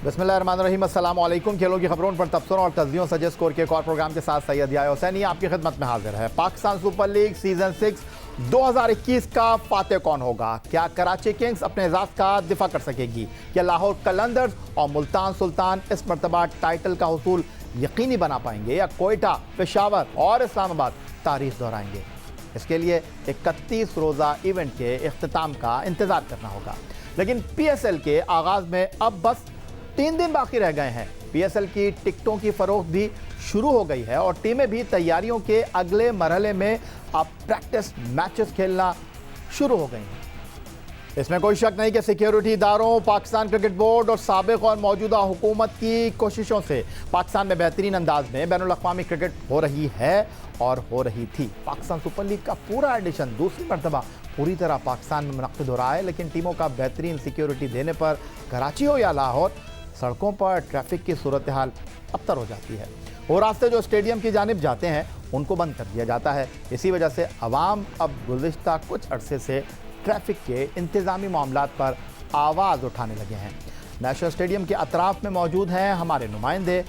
बिस्मिल्लाहिर्रहमानिर्रहीम, अस्सलाम वालेकुम। खेलों की खबरों पर तबसरों और तस्दीयों सजे स्कोर के एक और प्रोग्राम के साथ सैयद याह्या हुसैनी आपकी खिदमत में हाजिर है। पाकिस्तान सुपर लीग सीजन 6 2021 का फातेह कौन होगा? क्या कराची किंग्स अपने एजाज का दिफा कर सकेगी? क्या लाहौर कलंदर्स और मुल्तान सुल्तान इस मरतबा टाइटल का हुसूल यकीनी बना पाएंगे, या कोयटा, पेशावर और इस्लामाबाद तारीख दोहराएंगे? इसके लिए 31 रोज़ा इवेंट के इख्तिताम का इंतज़ार करना होगा। लेकिन PSL के आगाज़ में अब बस 3 दिन बाकी रह गए हैं। PSL की टिकटों की फरोख्त भी शुरू हो गई है और टीमें भी तैयारियों के अगले मरहले में अब प्रैक्टिस मैचेस खेलना शुरू हो गई हैं। इसमें कोई शक नहीं कि सिक्योरिटी इदारों, पाकिस्तान क्रिकेट बोर्ड और साबिक और मौजूदा हुकूमत की कोशिशों से पाकिस्तान में बेहतरीन अंदाज में बैनुल-अक़वामी क्रिकेट हो रही है और हो रही थी। पाकिस्तान सुपर लीग का पूरा एडिशन दूसरी मरतबा पूरी तरह पाकिस्तान में मुनक़्क़िद हो रहा है, लेकिन टीमों का बेहतरीन सिक्योरिटी देने पर कराची हो या लाहौर, सड़कों पर ट्रैफिक की सूरत हाल अबतर हो जाती है। वो रास्ते जो स्टेडियम की जानिब जाते हैं उनको बंद कर दिया जाता है। इसी वजह से अवाम अब गुज़िश्ता कुछ अरसे से ट्रैफिक के इंतज़ामी मामलात पर आवाज़ उठाने लगे हैं। नेशनल स्टेडियम के अतराफ़ में मौजूद हैं हमारे नुमाइंदे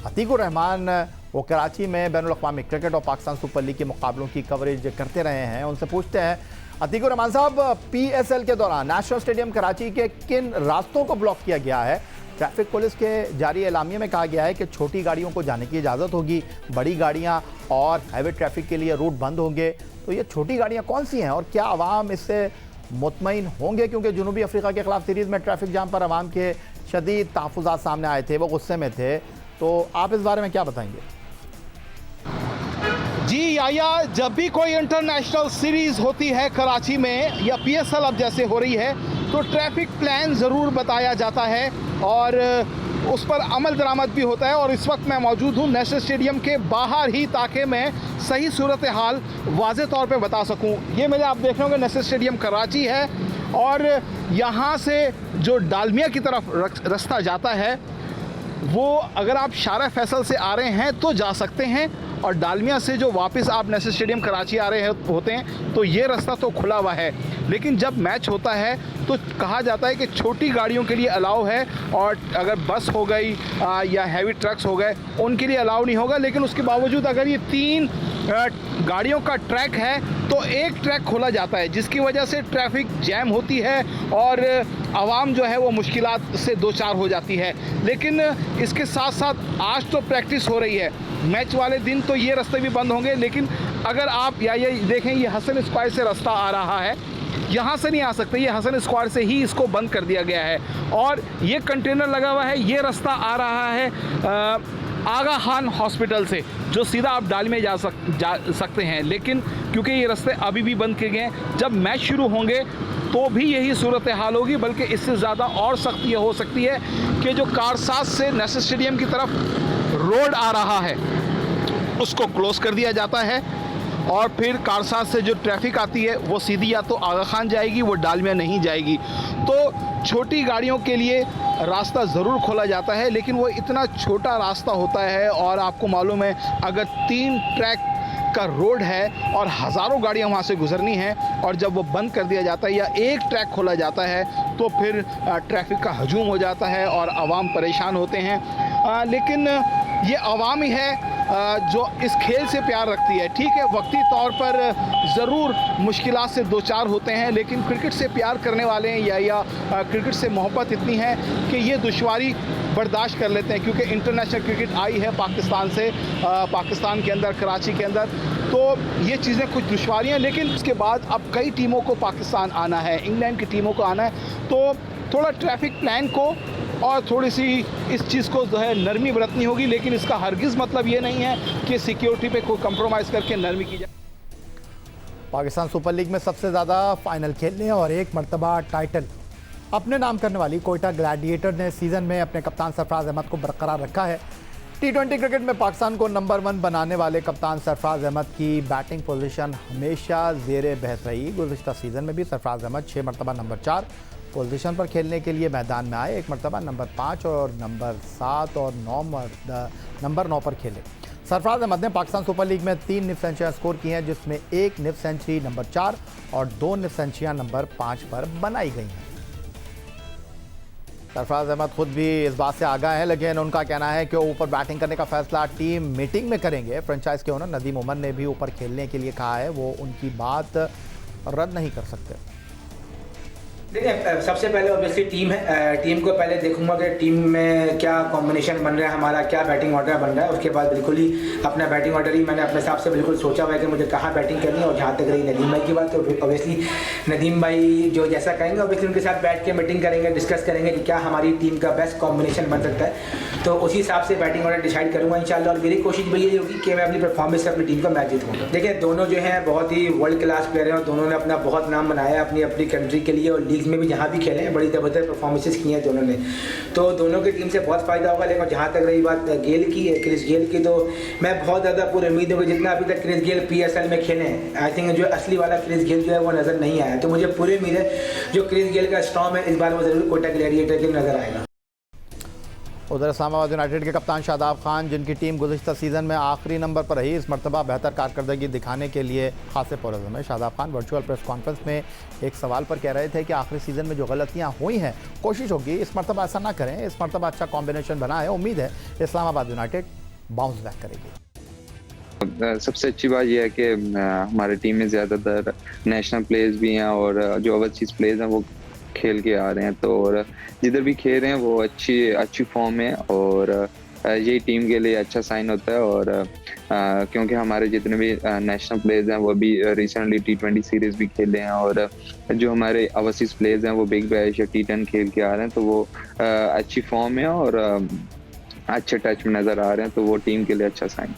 अतीकुर रहमान। वो कराची में बैनुल-अक़वामी क्रिकेट और पाकिस्तान सुपर लीग के मुकाबलों की कवरेज करते रहे हैं। उनसे पूछते हैं, अतीकुर रहमान साहब, PSL के दौरान नेशनल स्टेडियम कराची के किन रास्तों को ब्लॉक किया गया है? ट्रैफिक पुलिस के जारी एलामिया में कहा गया है कि छोटी गाड़ियों को जाने की इजाज़त होगी, बड़ी गाड़ियां और हैवी ट्रैफिक के लिए रूट बंद होंगे। तो ये छोटी गाड़ियां कौन सी हैं और क्या आवाम इससे मुतमईन होंगे? क्योंकि जनूबी अफ्रीका के खिलाफ सीरीज़ में ट्रैफिक जाम पर आवाम के शदीद तहफ़्फ़ुज़ात सामने आए थे, वो गुस्से में थे। तो आप इस बारे में क्या बताएंगे? जी याह्या, जब भी कोई इंटरनेशनल सीरीज़ होती है कराची में या PSL अब जैसे हो रही है तो ट्रैफिक प्लान ज़रूर बताया जाता है और उस पर अमल दरामद भी होता है। और इस वक्त मैं मौजूद हूँ नेशनल स्टेडियम के बाहर ही, ताकि मैं सही सूरत हाल वाज़े तौर पे बता सकूँ। ये मेरे आप देख रहे होंगे नेशनल स्टेडियम कराची है और यहाँ से जो डालमिया की तरफ रास्ता जाता है वो अगर आप शारा फैसल से आ रहे हैं तो जा सकते हैं, और डालमिया से जो वापस आप नेशनल स्टेडियम कराची आ रहे होते हैं तो ये रास्ता तो खुला हुआ है। लेकिन जब मैच होता है तो कहा जाता है कि छोटी गाड़ियों के लिए अलाउ है, और अगर बस हो गई या हैवी ट्रक्स हो गए उनके लिए अलाउ नहीं होगा। लेकिन उसके बावजूद अगर ये 3 गाड़ियों का ट्रैक है तो एक ट्रैक खोला जाता है, जिसकी वजह से ट्रैफिक जैम होती है और आवाम जो है वो मुश्किलात से दो चार हो जाती है। लेकिन इसके साथ साथ आज तो प्रैक्टिस हो रही है, मैच वाले दिन तो ये रास्ते भी बंद होंगे। लेकिन अगर आप या ये देखें, ये हसन स्क्वायर से रास्ता आ रहा है, यहाँ से नहीं आ सकते, ये हसन स्क्वायर से ही इसको बंद कर दिया गया है। और ये कंटेनर लगा हुआ है, ये रास्ता आ रहा है आगा खान हॉस्पिटल से, जो सीधा आप डाल में जा सकते हैं। लेकिन क्योंकि ये रास्ते अभी भी बंद किए गए हैं, जब मैच शुरू होंगे तो भी यही सूरत हाल होगी, बल्कि इससे ज़्यादा और सख्त ये हो सकती है कि जो कारसाज से नेशनल स्टेडियम की तरफ रोड आ रहा है उसको क्लोज कर दिया जाता है, और फिर कारसाज से जो ट्रैफिक आती है वो सीधी या तो आगा खान जाएगी, वो डालमिया नहीं जाएगी। तो छोटी गाड़ियों के लिए रास्ता ज़रूर खोला जाता है, लेकिन वो इतना छोटा रास्ता होता है और आपको मालूम है अगर 3 ट्रैक का रोड है और हज़ारों गाड़ियाँ वहाँ से गुजरनी हैं, और जब वो बंद कर दिया जाता है या एक ट्रैक खोला जाता है तो फिर ट्रैफिक का हजूम हो जाता है और आवाम परेशान होते हैं। लेकिन ये आवाम ही है जो इस खेल से प्यार रखती है। ठीक है, वक्ती तौर पर ज़रूर मुश्किलात से दो चार होते हैं, लेकिन क्रिकेट से प्यार करने वाले हैं या क्रिकेट से मोहब्बत इतनी है कि ये दुश्वारी बर्दाश्त कर लेते हैं। क्योंकि इंटरनेशनल क्रिकेट आई है पाकिस्तान से, पाकिस्तान के अंदर, कराची के अंदर, तो ये चीज़ें कुछ दुश्वारियाँ। लेकिन उसके बाद अब कई टीमों को पाकिस्तान आना है, इंग्लैंड की टीमों को आना है, तो थोड़ा ट्रैफिक प्लान को और थोड़ी सी इस चीज़ को जो है नरमी बरतनी होगी। लेकिन इसका हरगिज़ मतलब ये नहीं है कि सिक्योरिटी पे कोई कंप्रोमाइज़ करके नरमी की जाए। पाकिस्तान सुपर लीग में सबसे ज़्यादा फाइनल खेलने और एक मरतबा टाइटल अपने नाम करने वाली कोयटा ग्लैडिएटर ने सीज़न में अपने कप्तान सरफराज अहमद को बरकरार रखा है। T20 क्रिकेट में पाकिस्तान को नंबर 1 बनाने वाले कप्तान सरफराज अहमद की बैटिंग पोजीशन हमेशा ज़ेरे बहस रही। गुज़िश्ता सीज़न में भी सरफराज अहमद 6 मरतबा नंबर 4 पोजीशन पर खेलने के लिए मैदान में आए, एक मरतबा नंबर 5 और नंबर 7 और नंबर 9 पर खेले। सरफराज अहमद ने पाकिस्तान सुपर लीग में 3 निफ सेंचुरियाँ स्कोर की हैं, जिसमें 1 निफ सेंचुरी नंबर 4 और 2 निफ सेंचुरियाँ नंबर 5 पर बनाई गई हैं। सरफराज अहमद खुद भी इस बात से आगाह हैं, लेकिन उनका कहना है कि ऊपर बैटिंग करने का फैसला टीम मीटिंग में करेंगे। फ्रेंचाइज के ओनर नदीम उमर ने भी ऊपर खेलने के लिए कहा है, वो उनकी बात रद्द नहीं कर सकते। देखिए, सबसे पहले ऑब्वियसली टीम है। टीम को पहले देखूंगा कि टीम में क्या कॉम्बिनेशन बन रहा है, हमारा क्या बैटिंग ऑर्डर बन रहा है। उसके बाद बिल्कुल ही अपना बैटिंग ऑर्डर ही मैंने अपने हिसाब से बिल्कुल सोचा हुआ है कि मुझे कहाँ बैटिंग करनी है। और जहाँ तक रही नदीम भाई की बात, तो ऑब्वियसली नदीम भाई जो जैसा कहेंगे ऑब्वियसली उनके साथ बैठ के मीटिंग करेंगे, डिस्कस करेंगे कि क्या हमारी टीम का बेस्ट कॉम्बिनेशन बन सकता है। तो उसी हिसाब से बैटिंग ऑर्डर डिसाइड करूँगा इंशाल्लाह। और मेरी कोशिश भी यही होगी कि मैं अपनी परफॉर्मेंस से अपनी टीम का मैच जीतूँगा। देखिए, दोनों जो हैं बहुत ही वर्ल्ड क्लास प्लेयर हैं और दोनों ने अपना बहुत नाम बनाया है अपनी अपनी कंट्री के लिए। और लीग में भी जहाँ भी खेले बड़ी ज़बरदस्त परफॉर्मेंसेस की हैं दोनों ने, तो दोनों की टीम से बहुत फ़ायदा होगा। लेकिन जहाँ तक रही बात गेल की, क्रिस गेल की, तो मैं बहुत ज़्यादा पूरी उम्मीद हूँ कि जितना अभी तक क्रिस गेल PSL में खेले हैं, आई थिंक जो असली वाला क्रिस गेल जो है वो नज़र नहीं आया। तो मुझे पूरी उम्मीद है जो क्रिस गेल का स्टॉर्म है इस बार वो ज़रूर कोटा ग्लैडिएटर के नज़र आएगा। उधर इस्लामाबाद यूनाइटेड के कप्तान शादाब खान, जिनकी टीम गुज़िश्ता सीज़न में आखिरी नंबर पर रही, इस मरतबा बेहतर कारकर्दगी दिखाने के लिए खासे पुरज़्म है। Shadab Khan virtual press conference में एक सवाल पर कह रहे थे कि आखिरी सीज़न में जो गलतियां हुई हैं, कोशिश होगी इस मरतबा ऐसा ना करें। इस मरतबा अच्छा कॉम्बिनेशन बना है, उम्मीद है इस्लामाबाद यूनाइटेड बाउंस बैक करेगी। सबसे अच्छी बात यह है कि हमारी टीम में ज़्यादातर नेशनल प्लेयर्स भी हैं और जो ओवरसीज़ प्लेयर्स हैं वो खेल के आ रहे हैं। तो और जिधर भी खेल रहे हैं वो अच्छी फॉर्म है और यही टीम के लिए अच्छा साइन होता है। और क्योंकि हमारे जितने भी नेशनल प्लेयर्स हैं वो भी रिसेंटली T20 सीरीज़ भी खेले हैं और जो हमारे ओवरसीज़ प्लेयर्स हैं वो बिग बैश या T10 खेल के आ रहे हैं, तो वो अच्छी फॉर्म है और अच्छे टच में नज़र आ रहे हैं, तो वो टीम के लिए अच्छा साइन।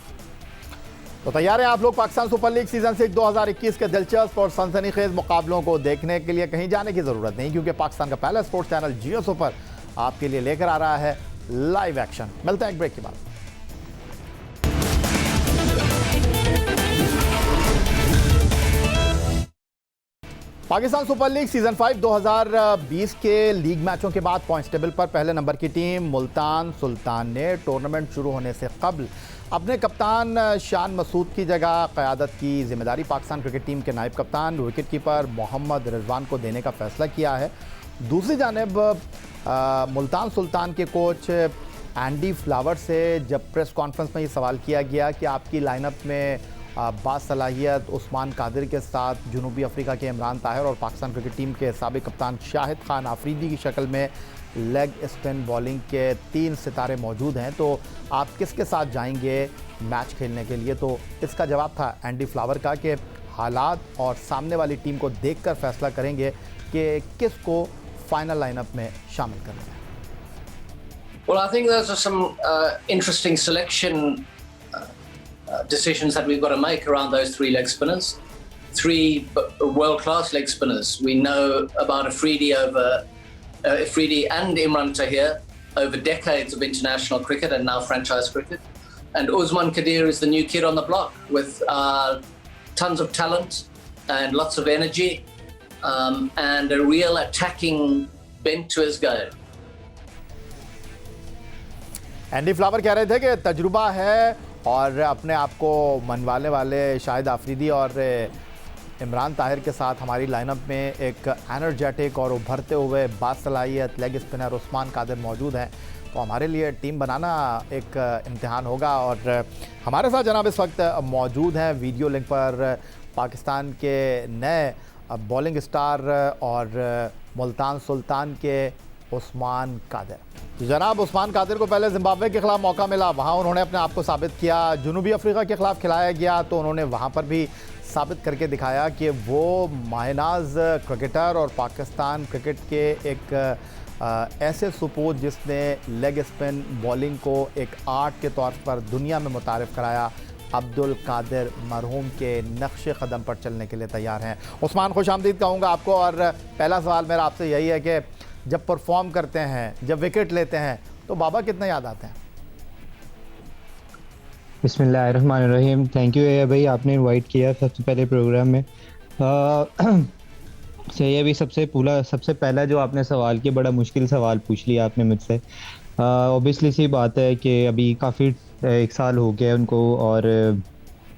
तो तैयार हैं आप लोग पाकिस्तान सुपर लीग सीजन 6 2021 के दिलचस्प और सनसनीखेज मुकाबलों को देखने के लिए कहीं जाने की जरूरत नहीं, क्योंकि पाकिस्तान का पहला स्पोर्ट्स चैनल जियो सुपर आपके लिए लेकर आ रहा है लाइव एक्शन। मिलते हैं एक ब्रेक के बाद। पाकिस्तान सुपर लीग सीजन 5 2020 के लीग मैचों के बाद पॉइंट्स टेबल पर पहले नंबर की टीम मुल्तान सुल्तान ने टूर्नामेंट शुरू होने से कबल अपने कप्तान शान मसूद की जगह क़यादत की जिम्मेदारी पाकिस्तान क्रिकेट टीम के नायब कप्तान विकेट कीपर मोहम्मद रिजवान को देने का फैसला किया है। दूसरी जानिब मुल्तान सुल्तान के कोच एंडी फ्लावर से जब प्रेस कॉन्फ्रेंस में ये सवाल किया गया कि आपकी लाइनअप में बासलाहियत उस्मान कादिर के साथ जनूबी अफ्रीका के इमरान ताहिर और पाकिस्तान क्रिकेट टीम के साबिक कप्तान शाहिद खान आफरीदी की शक्ल में लेग स्पिन बॉलिंग के 3 सितारे मौजूद हैं, तो आप किसके साथ जाएंगे मैच खेलने के लिए? तो इसका जवाब था एंडी फ्लावर का कि हालात और सामने वाली टीम को देखकर फैसला करेंगे कि किसको फाइनल लाइनअप में शामिल करना है। Well, I think those are some interesting selection decisions that we've got to make around those 3 leg spinners. 3 world-class leg spinners. We know about Afridi and Imran Tahir over decades of international cricket and now franchise cricket. And Usman Kadir is the new kid on the block with tons of talent and lots of energy and a real attacking bent to his game. Andy flower कह रहे थे कि तजुर्बा है और अपने आप को मनवाने वाले शाहिद आफरीदी और इमरान ताहिर के साथ हमारी लाइनअप में एक एनर्जेटिक और उभरते हुए बासलाहियत लेग स्पिनर उस्मान कादिर मौजूद हैं, तो हमारे लिए टीम बनाना एक इम्तिहान होगा। और हमारे साथ जनाब इस वक्त मौजूद हैं वीडियो लिंक पर पाकिस्तान के नए बॉलिंग स्टार और मुल्तान सुल्तान के उस्मान कादिर। जनाब, उस्मान कादिर को पहले जिम्बाब्वे के खिलाफ मौका मिला, वहाँ उन्होंने अपने आप को साबित किया। जनूबी अफ्रीका के खिलाफ खिलाया गया तो उन्होंने वहाँ पर भी साबित करके दिखाया कि वो मायनाज क्रिकेटर और पाकिस्तान क्रिकेट के एक ऐसे सुपूत जिसने लेग स्पिन बॉलिंग को एक आर्ट के तौर पर दुनिया में मुतारिफ कराया। अब्दुल कादिर मरहूम के नक्शे कदम पर चलने के लिए तैयार हैं। उस्मान, खुश आमदीद कहूँगा आपको। और पहला सवाल मेरा आपसे यही है कि जब परफॉर्म करते हैं, जब विकेट लेते हैं, तो बाबा कितने याद आते हैं? बिस्मिल्लाहिर्रहमानिर्रहीम। थैंक यू भाई, आपने इनवाइट किया सबसे पहले प्रोग्राम में। ये भी सबसे पहला जो आपने सवाल किया, बड़ा मुश्किल सवाल पूछ लिया आपने मुझसे। ऑब्वियसली सी बात है कि अभी काफ़ी 1 साल हो गया उनको और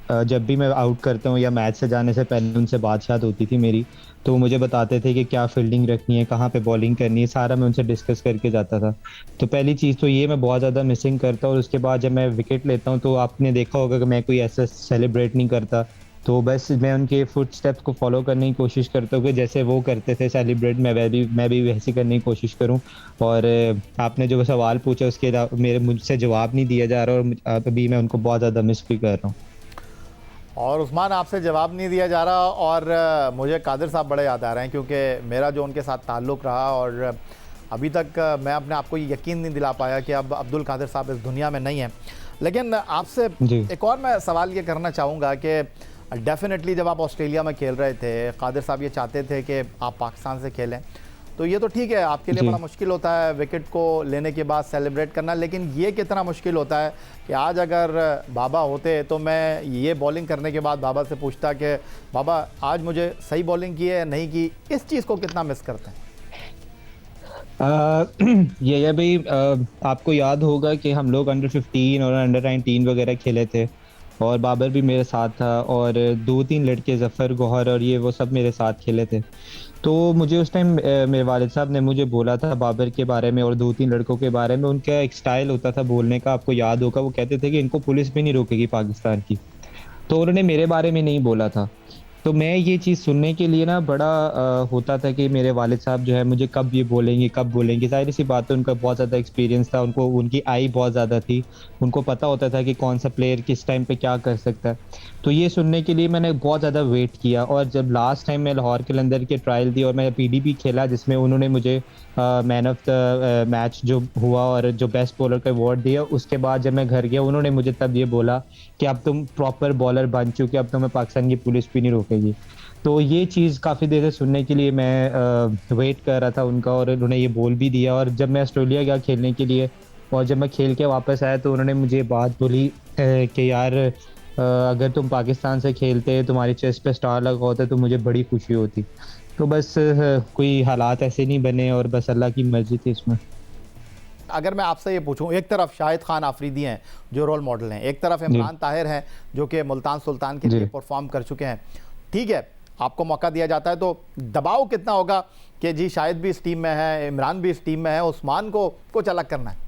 जब भी मैं आउट करता हूँ या मैच से जाने से पहले उनसे बातचीत होती थी मेरी, तो वो मुझे बताते थे कि क्या फील्डिंग रखनी है, कहाँ पे बॉलिंग करनी है, सारा मैं उनसे डिस्कस करके जाता था। तो पहली चीज़ तो ये मैं बहुत ज़्यादा मिसिंग करता हूँ। और उसके बाद जब मैं विकेट लेता हूँ तो आपने देखा होगा कि मैं कोई ऐसा सेलिब्रेट नहीं करता, तो बस मैं उनके फुट स्टेप्स को फॉलो करने की कोशिश करता हूँ कि जैसे वो करते थे सेलिब्रेट, मैं भी वैसे करने की कोशिश करूँ। और आपने जो सवाल पूछा उसके मेरे मुझसे जवाब नहीं दिया जा रहा, और अभी मैं उनको बहुत ज़्यादा मिस भी कर रहा हूँ। और उस्मान, आपसे जवाब नहीं दिया जा रहा, और मुझे कादिर साहब बड़े याद आ रहे हैं, क्योंकि मेरा जो उनके साथ ताल्लुक़ रहा, और अभी तक मैं अपने आप को ये यकीन नहीं दिला पाया कि अब अब्दुल कादिर साहब इस दुनिया में नहीं हैं। लेकिन आपसे एक और मैं सवाल ये करना चाहूँगा कि डेफिनेटली जब आप ऑस्ट्रेलिया में खेल रहे थे, कादिर साहब ये चाहते थे कि आप पाकिस्तान से खेलें, तो ये तो ठीक है, आपके लिए बड़ा मुश्किल होता है विकेट को लेने के बाद सेलिब्रेट करना, लेकिन ये कितना मुश्किल होता है कि आज अगर बाबा होते तो मैं ये बॉलिंग करने के बाद बाबा से पूछता कि बाबा आज मुझे सही बॉलिंग की है या नहीं की। इस चीज़ को कितना मिस करते हैं? ये भाई, आपको याद होगा कि हम लोग अंडर 15 और अंडर 19 वगैरह खेले थे, और बाबर भी मेरे साथ था, और 2-3 लड़के जफ़र गौहर और ये वो सब मेरे साथ खेले थे। तो मुझे उस टाइम मेरे वालिद साहब ने मुझे बोला था बाबर के बारे में और 2-3 लड़कों के बारे में। उनका एक स्टाइल होता था बोलने का, आपको याद होगा, वो कहते थे कि इनको पुलिस भी नहीं रोकेगी पाकिस्तान की। तो उन्होंने मेरे बारे में नहीं बोला था। तो मैं ये चीज़ सुनने के लिए ना बड़ा होता था कि मेरे वालिद साहब जो है मुझे कब ये बोलेंगे, कब बोलेंगे। ज़ाहिर सी बात है, उनका बहुत ज़्यादा एक्सपीरियंस था, उनको उनकी आई बहुत ज़्यादा थी, उनको पता होता था कि कौन सा प्लेयर किस टाइम पे क्या कर सकता है। तो ये सुनने के लिए मैंने बहुत ज़्यादा वेट किया, और जब लास्ट टाइम मैं लाहौर के अंदर के ट्रायल दी और मैं पीडीपी खेला, जिसमें उन्होंने मुझे मैन ऑफ द मैच जो हुआ और जो बेस्ट बॉलर का अवार्ड दिया, उसके बाद जब मैं घर गया उन्होंने मुझे तब ये बोला कि अब तुम प्रॉपर बॉलर बन चुके, अब तुम्हें पाकिस्तान की पुलिस भी नहीं रोकेगी। तो ये चीज़ काफ़ी देर से सुनने के लिए मैं वेट कर रहा था उनका, और उन्होंने ये बोल भी दिया। और जब मैं ऑस्ट्रेलिया गया खेलने के लिए, और जब मैं खेल के वापस आया, तो उन्होंने मुझे बात बोली कि यार अगर तुम पाकिस्तान से खेलते, तुम्हारी चेस्ट पे स्टार लगा होता, तो मुझे बड़ी खुशी होती। तो बस कोई हालात ऐसे नहीं बने, और बस अल्लाह की मर्जी थी इसमें। अगर मैं आपसे ये पूछूं, एक तरफ शाहिद खान आफरीदी हैं जो रोल मॉडल हैं, एक तरफ इमरान ताहिर हैं जो कि मुल्तान सुल्तान के लिए परफॉर्म कर चुके हैं, ठीक है, आपको मौका दिया जाता है, तो दबाव कितना होगा कि जी शाहिद भी इस टीम में है, इमरान भी इस टीम में है, उस्मान को कुछ अलग करना है?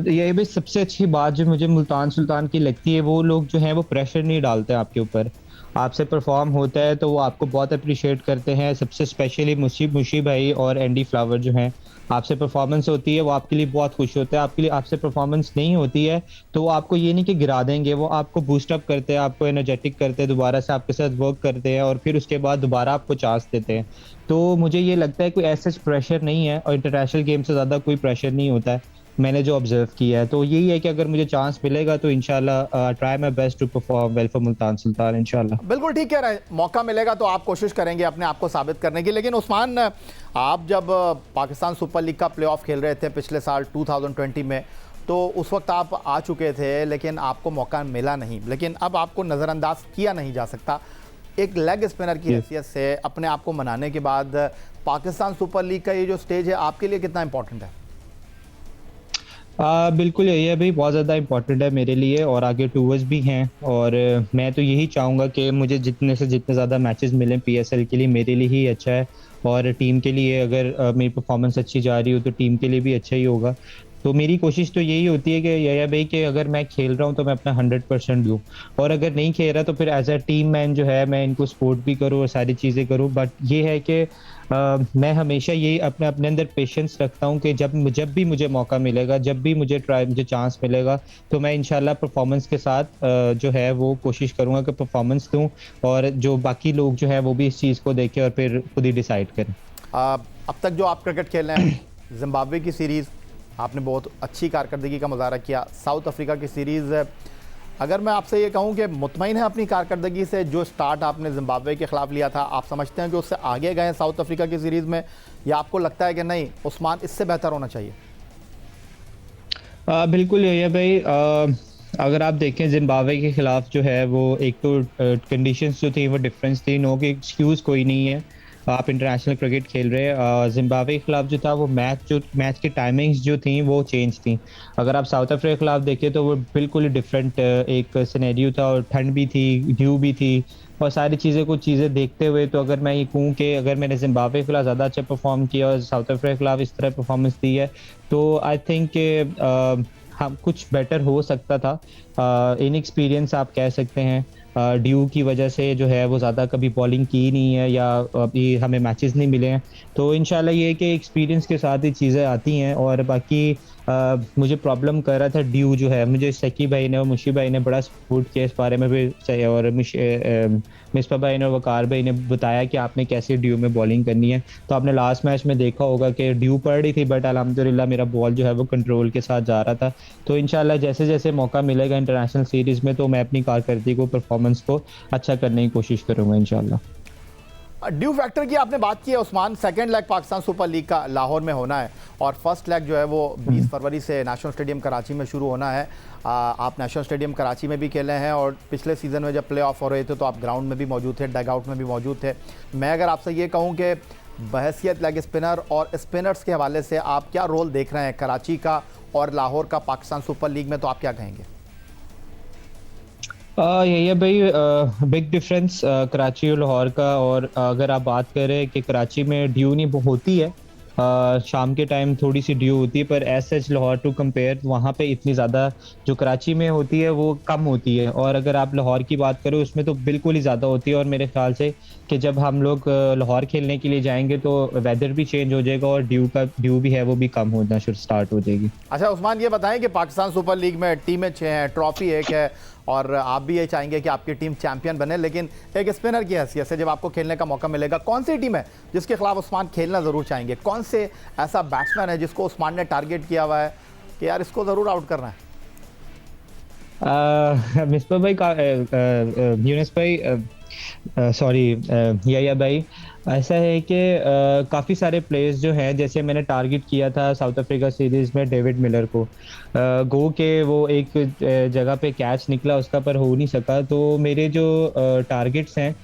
ये भी सबसे अच्छी बात जो मुझे मुल्तान सुल्तान की लगती है, वो लोग जो हैं वो प्रेशर नहीं डालते आपके ऊपर। आपसे परफॉर्म होता है तो वो आपको बहुत अप्रिशिएट करते हैं, सबसे स्पेशली मुशी भाई और एंडी फ्लावर जो हैं, आपसे परफॉर्मेंस होती है वो आपके लिए बहुत खुश होते हैं। आपके लिए आपसे परफॉर्मेंस नहीं होती है तो वो आपको ये नहीं कि गिरा देंगे, वो आपको बूस्ट अप करते हैं, आपको एनर्जेटिक करते हैं, दोबारा से आपके साथ वर्क करते हैं, और फिर उसके बाद दोबारा आपको चांस देते हैं। तो मुझे ये लगता है कोई ऐसा प्रेशर नहीं है, और इंटरनेशनल गेम से ज़्यादा कोई प्रेशर नहीं होता है, मैंने जो ऑब्जर्व किया है। तो यही है कि अगर मुझे चांस मिलेगा तो इंशाल्लाह try my best to perform well for Multan Sultan इंशाल्लाह। बिल्कुल ठीक कह रहे हैं, मौका मिलेगा तो आप कोशिश करेंगे अपने आप को साबित करने की। लेकिन उस्मान, आप जब पाकिस्तान सुपर लीग का प्लेऑफ खेल रहे थे पिछले साल 2020 में, तो उस वक्त आप आ चुके थे, लेकिन आपको मौका मिला नहीं। लेकिन अब आपको नज़रअंदाज किया नहीं जा सकता, एक लेग स्पिनर की हैसियत से अपने आप को मनाने के बाद पाकिस्तान सुपर लीग का ये जो स्टेज है आपके लिए कितना इंपॉर्टेंट है? बिल्कुल यही है भाई, बहुत ज़्यादा इंपॉर्टेंट है मेरे लिए, और आगे टूर्स भी हैं, और मैं तो यही चाहूँगा कि मुझे जितने से जितने ज़्यादा मैचेस मिलें पीएसएल के लिए मेरे लिए ही अच्छा है, और टीम के लिए अगर मेरी परफॉर्मेंस अच्छी जा रही हो तो टीम के लिए भी अच्छा ही होगा। तो मेरी कोशिश तो यही होती है कि या भाई कि अगर मैं खेल रहा हूँ तो मैं अपना 100% दूँ, और अगर नहीं खेल रहा तो फिर एज अ टीम मैन जो है मैं इनको सपोर्ट भी करूँ और सारी चीज़ें करूँ। बट ये है कि मैं हमेशा ये अपने अंदर पेशेंस रखता हूँ कि जब भी मुझे मौका मिलेगा, जब भी मुझे चांस मिलेगा, तो मैं इंशाल्लाह परफॉर्मेंस के साथ जो है वो कोशिश करूँगा कि परफॉर्मेंस दूँ, और जो बाकी लोग जो है वो भी इस चीज़ को देखें और फिर खुद ही डिसाइड करें। अब तक जो आप क्रिकेट खेल रहे हैं, जिम्बाब्वे की सीरीज़ आपने बहुत अच्छी कारकर्दगी का मुजाहरा किया, साउथ अफ्रीका की सीरीज़, अगर मैं आपसे ये कहूं कि मुतमईन है अपनी कारकर्दगी से, जो स्टार्ट आपने जिम्बाब्वे के ख़िलाफ़ लिया था, आप समझते हैं कि उससे आगे गए साउथ अफ्रीका की सीरीज़ में, या आपको लगता है कि नहीं उस्मान इससे बेहतर होना चाहिए? बिल्कुल यही है भाई, अगर आप देखें जिम्बाब्वे के ख़िलाफ़ जो है वो एक तो कंडीशंस जो थी वो डिफरेंस थी, नो कि एक्सक्यूज़ कोई नहीं है, आप इंटरनेशनल क्रिकेट खेल रहे हैं। जिम्बाब्वे के खिलाफ जो था वो मैच की टाइमिंग्स जो थी वो चेंज थी। अगर आप साउथ अफ्रीका के खिलाफ देखें तो वो बिल्कुल ही डिफरेंट एक सिनेरियो था, और ठंड भी थी, ड्यू भी थी, और सारी चीज़ें देखते हुए तो अगर मैं ये कहूँ कि अगर मैंने जिम्बाब्वे के खिलाफ ज़्यादा अच्छा परफॉर्म किया और साउथ अफ्रीका के खिलाफ इस तरह परफॉर्मेंस दी है, तो आई थिंक हम कुछ बेटर हो सकता था। इनएक्सपीरियंस आप कह सकते हैं, ड्यू की वजह से जो है वो ज़्यादा कभी बॉलिंग की नहीं है, या अभी हमें मैचेस नहीं मिले हैं। तो इंशाल्लाह ये है कि एक्सपीरियंस के साथ ही चीज़ें आती हैं। और बाकी मुझे प्रॉब्लम कर रहा था ड्यू जो है, मुझे सकी भाई ने और मुशी भाई ने बड़ा सपोर्ट किया इस बारे में भी, और मिसबा भाई ने और वकार भाई ने बताया कि आपने कैसे ड्यू में बॉलिंग करनी है। तो आपने लास्ट मैच में देखा होगा कि ड्यू पड़ रही थी, बट अल्हम्दुलिल्लाह मेरा बॉल जो है वो कंट्रोल के साथ जा रहा था। तो इंशाल्लाह जैसे जैसे मौका मिलेगा इंटरनेशनल सीरीज़ में, तो मैं अपनी कारकर्दगी को, परफॉर्मेंस को अच्छा करने की कोशिश करूँगा इंशाल्लाह। ड्यू फैक्टर की आपने बात की है Usman, second leg Pakistan super league का लाहौर में होना है और फर्स्ट लेग जो है वो 20 फरवरी से नेशनल स्टेडियम कराची में शुरू होना है। आप नेशनल स्टेडियम कराची में भी खेले हैं और पिछले सीज़न में जब प्ले ऑफ हो रहे थे तो आप ग्राउंड में भी मौजूद थे, डग आउट में भी मौजूद थे। मैं अगर आपसे ये कहूँ कि बहैसियत लेग स्पिनर और स्पिनर्स के हवाले से आप क्या रोल देख रहे हैं कराची का और लाहौर का पाकिस्तान सुपर लीग में, तो आप क्या कहेंगे? यही है भाई, बिग डिफरेंस कराची और लाहौर का। और अगर आप बात करें कि कराची में ड्यू नहीं होती है, शाम के टाइम थोड़ी सी ड्यू होती है, पर as such Lahore to compare वहाँ पे इतनी ज़्यादा जो कराची में होती है वो कम होती है। और अगर आप लाहौर की बात करें उसमें तो बिल्कुल ही ज़्यादा होती है। और मेरे ख्याल से कि जब हम लोग लाहौर खेलने के लिए जाएंगे तो वेदर भी चेंज हो जाएगा और ड्यू भी है वो भी कम होना स्टार्ट हो जाएगी। अच्छा उस्मान, ये बताएं कि पाकिस्तान सुपर लीग में टीमें 6 हैं, ट्रॉफी 1 है और आप भी ये चाहेंगे कि आपकी टीम चैंपियन बने, लेकिन एक स्पिनर की हैसियत से जब आपको खेलने का मौका मिलेगा, कौन सी टीम है जिसके खिलाफ उस्मान खेलना ज़रूर चाहेंगे? कौन से ऐसा बैट्समैन है जिसको उस्मान ने टारगेट किया हुआ है कि यार इसको ज़रूर आउट करना है? मिसबा भाई का यूनिस भाई, सॉरी या भाई, ऐसा है कि काफ़ी सारे प्लेयर्स जो हैं, जैसे मैंने टारगेट किया था साउथ अफ्रीका सीरीज़ में डेविड मिलर को, गो के वो एक जगह पे कैच निकला उसका पर हो नहीं सका। तो मेरे जो टारगेट्स हैं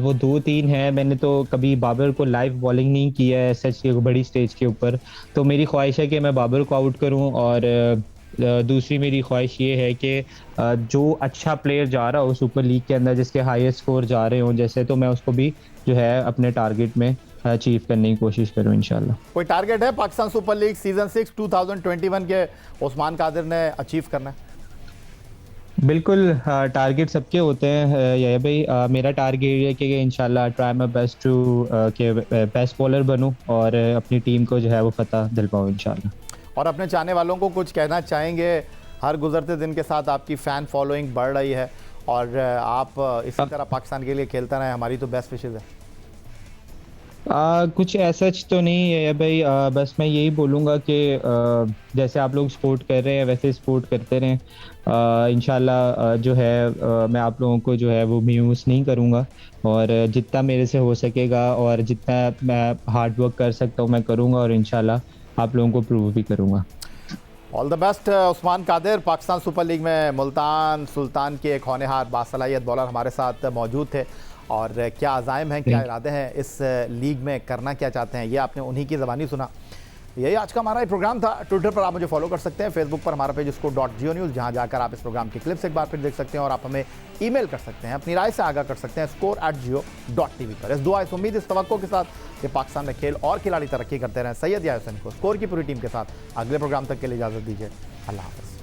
वो 2-3 हैं। मैंने तो कभी बाबर को लाइव बॉलिंग नहीं किया है सच की बड़ी स्टेज के ऊपर, तो मेरी ख्वाहिश है कि मैं बाबर को आउट करूं। और दूसरी मेरी ख्वाहिश ये है कि जो अच्छा प्लेयर जा रहा हो सुपर लीग के अंदर, जिसके हाईएस्ट स्कोर जा रहे हों जैसे, तो मैं उसको भी जो है अपने टारगेट में अचीव करने की कोशिश करूं इंशाल्लाह। कोई टारगेट है पाकिस्तान सुपर लीग सीजन 6 2021 के उस्मान कादिर ने अचीव करना है? बिल्कुल, टारगेट सबके होते हैं या भाई। मेरा टारगेट ये है कि इंशाल्लाह ट्राई माय बेस्ट टू के बेस्ट बॉलर बनूं और अपनी टीम को जो है वो फतह दिलवाऊं इंशाल्लाह। और अपने चाहने वालों को कुछ कहना चाहेंगे? हर गुजरते दिन के साथ आपकी फ़ैन फॉलोइंग बढ़ रही है और आप इसी तरह पाकिस्तान के लिए खेलता रहें, हमारी तो बेस्ट विशेज़ है। कुछ ऐसा तो नहीं है भाई, बस मैं यही बोलूँगा कि जैसे आप लोग सपोर्ट कर रहे हैं वैसे सपोर्ट करते रहें। इंशाल्लाह जो है मैं आप लोगों को जो है वो म्यूज़ नहीं करूँगा, और जितना मेरे से हो सकेगा और जितना मैं हार्ड वर्क कर सकता हूँ मैं करूँगा, और इंशाल्लाह आप लोगों को प्रूव भी करूँगा। All the best Usman Qadir. Pakistan super league में मुल्तान सुल्तान के एक होनहार बासलाहियत बॉलर हमारे साथ मौजूद थे, और क्या अज़ाइम हैं, क्या इरादे हैं इस लीग में, करना क्या चाहते हैं, ये आपने उन्हीं की ज़बानी सुना। यही आज का हमारा ये प्रोग्राम था। ट्विटर पर आप मुझे फॉलो कर सकते हैं, फेसबुक पर हमारा पेज score.geo न्यूज़, जहां जाकर आप इस प्रोग्राम की क्लिप्स एक बार फिर देख सकते हैं, और आप हमें ईमेल कर सकते हैं, अपनी राय से आगाह कर सकते हैं score@geo.tv पर। इस दुआ, इस उम्मीद, इस तवक्को के साथ कि पाकिस्तान में खेल और खिलाड़ी तरक्की करते रहें। सैयद या हुसैन को स्कोर की पूरी टीम के साथ अगले प्रोग्राम तक के लिए इजाज़त दीजिए। अल्लाह हाफ़िज़।